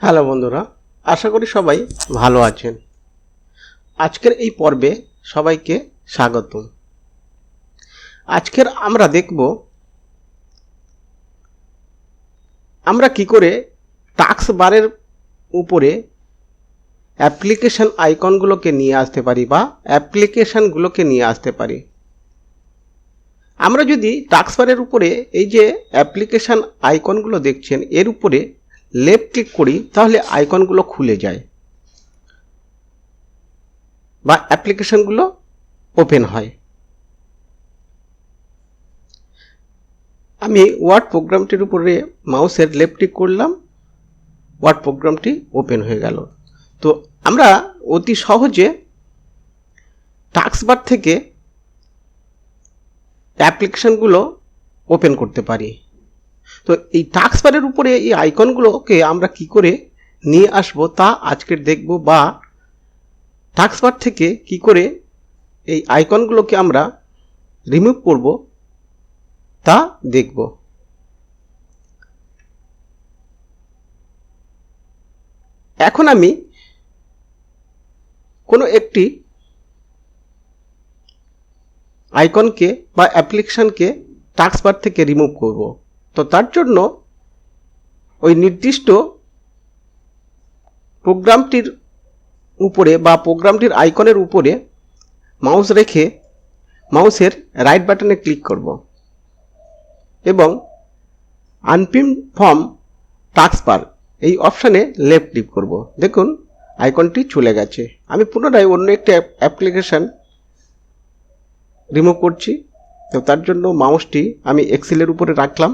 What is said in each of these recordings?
Hello বন্ধুরা, আশা করি সবাই ভালো আছেন। আজকের এই পর্বে সবাইকে স্বাগতম। আজকের আমরা দেখব আমরা কি করে টাস্ক বারের উপরে অ্যাপ্লিকেশন আইকনগুলোকে নিয়ে আসতে পারি বা অ্যাপ্লিকেশনগুলোকে নিয়ে আসতে পারি। আমরা যদি টাস্ক বারের উপরে এই যে অ্যাপ্লিকেশন আইকনগুলো দেখছেন এর উপরে লেফট ক্লিক করি তাহলে আইকনগুলো খুলে যায় বা অ্যাপ্লিকেশনগুলো ওপেন হয়। আমি ওয়ার্ড প্রোগ্রামটির উপরে মাউসের লেফট ক্লিক করলাম, ওয়ার্ড প্রোগ্রামটি ওপেন হয়ে গেল। তো আমরা অতি সহজে টাস্ক বার থেকে অ্যাপ্লিকেশনগুলো ওপেন করতে পারি। তো এই টাস্ক বারের উপরে এই আইকনগুলোকে আমরা কি করে নিয়ে আসব তা আজকের দেখব, বা টাস্ক বার থেকে কি করে এই আইকনগুলোকে আমরা রিমুভ করব তা দেখব। এখন আমি কোনো একটি আইকনকে বা অ্যাপ্লিকেশনকে টাস্ক বার থেকে রিমুভ করব। তো তার জন্য ওই নির্দিষ্ট প্রোগ্রামটির উপরে বা প্রোগ্রামটির আইকনের উপরে মাউস রেখে মাউসের রাইট বাটনে ক্লিক করব এবং আনপিন ফ্রম টাস্ক বার এই অপশানে লেফট ক্লিক করব। দেখুন আইকনটি চলে গেছে। আমি পুনরায় অন্য একটি অ্যাপ্লিকেশন রিমুভ করছি। তো তার জন্য মাউসটি আমি এক্সেলের উপরে রাখলাম,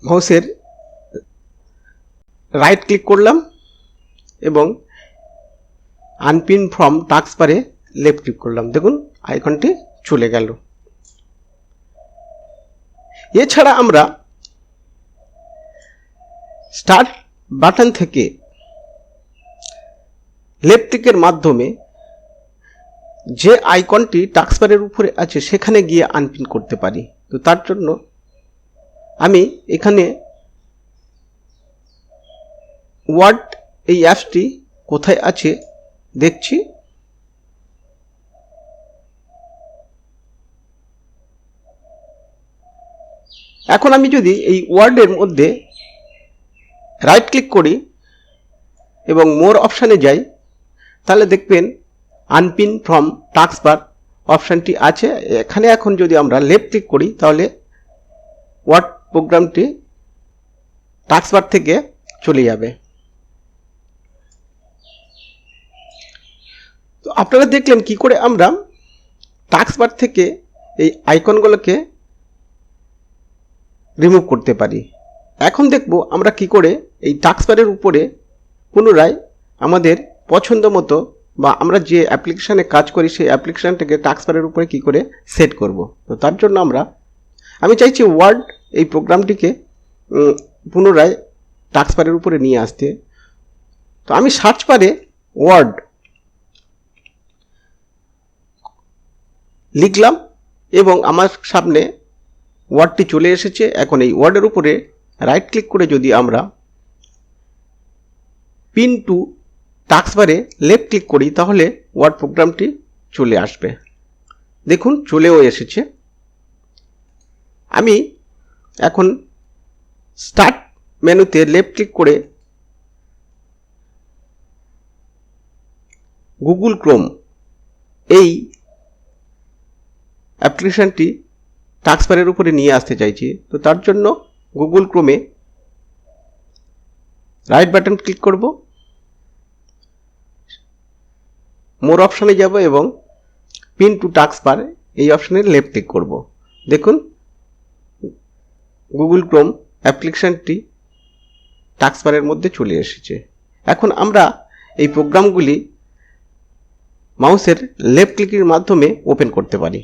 মাউসের রাইট ক্লিক করলাম এবং আনপিন ফ্রম টাস্ক বারে লেফট ক্লিক করলাম। দেখুন আইকনটি চলে গেল। এছাড়া আমরা স্টার্ট বাটন থেকে লেফট ক্লিকের মাধ্যমে যে আইকনটি টাস্ক বারের উপরে আছে সেখানে গিয়ে আনপিন করতে পারি। তো তার জন্য আমি এখানে ওয়ার্ড এই অ্যাপসটি কোথায় আছে দেখছি। এখন আমি যদি এই ওয়ার্ডের মধ্যে রাইট ক্লিক করি এবং মোর অপশানে যাই তাহলে দেখবেন আনপিন ফ্রম টাস্ক বার অপশানটি আছে। এখানে এখন যদি আমরা লেফট ক্লিক করি তাহলে ওয়ার্ড প্রোগ্রামটি টাস্ক বার থেকে চলে যাবে। তো আপনারা দেখলেন কি করে আমরা টাস্ক বার থেকে এই আইকনগুলোকে রিমুভ করতে পারি। এখন দেখব আমরা কি করে এই টাস্ক বারের উপরে পুনরায় আমাদের পছন্দ মতো বা আমরা যে অ্যাপ্লিকেশানে কাজ করি সেই অ্যাপ্লিকেশানটাকে টাস্ক বারের উপরে কি করে সেট করব। তো তার জন্য আমি চাইছি ওয়ার্ড এই প্রোগ্রামটিকে পুনরায় টাস্ক বারের উপরে নিয়ে আসতে। তো আমি সার্চ বারে ওয়ার্ড লিখলাম এবং আমার সামনে ওয়ার্ডটি চলে এসেছে। এখন এই ওয়ার্ডের উপরে রাইট ক্লিক করে যদি আমরা পিন টু টাস্ক বারে লেফট ক্লিক করি তাহলে ওয়ার্ড প্রোগ্রামটি চলে আসবে। দেখুন চলেও এসেছে। আমি এখন স্টার্ট মেনুতে লেফট ক্লিক করে গুগল ক্রোম এই অ্যাপ্লিকেশনটি টাস্ক বারের উপরে নিয়ে আসতে চাইছি। তো তার জন্য গুগল ক্রোমে রাইট বাটন ক্লিক করব, মোর অপশানে যাব এবং পিন টু টাস্ক বার এই অপশানে লেফট ক্লিক করব। দেখুন গুগল ক্রোম অ্যাপ্লিকেশনটি টাস্ক বারের মধ্যে চলে এসেছে। এখন আমরা এই প্রোগ্রামগুলি মাউসের লেফট ক্লিকের মাধ্যমে ওপেন করতে পারি।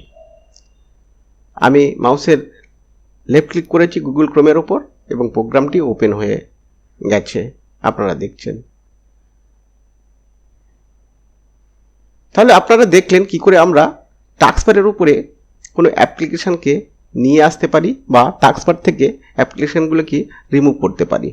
আমি মাউসের লেফট ক্লিক করেছি গুগল ক্রোমের ওপর এবং প্রোগ্রামটি ওপেন হয়ে গেছে, আপনারা দেখছেন। তাহলে আপনারা দেখলেন কি করে আমরা টাস্ক বারের উপরে কোনো অ্যাপ্লিকেশনকে নিয়ে আসতে পারি বা টাস্ক বার থেকে অ্যাপ্লিকেশনগুলোকে রিমুভ করতে পারি।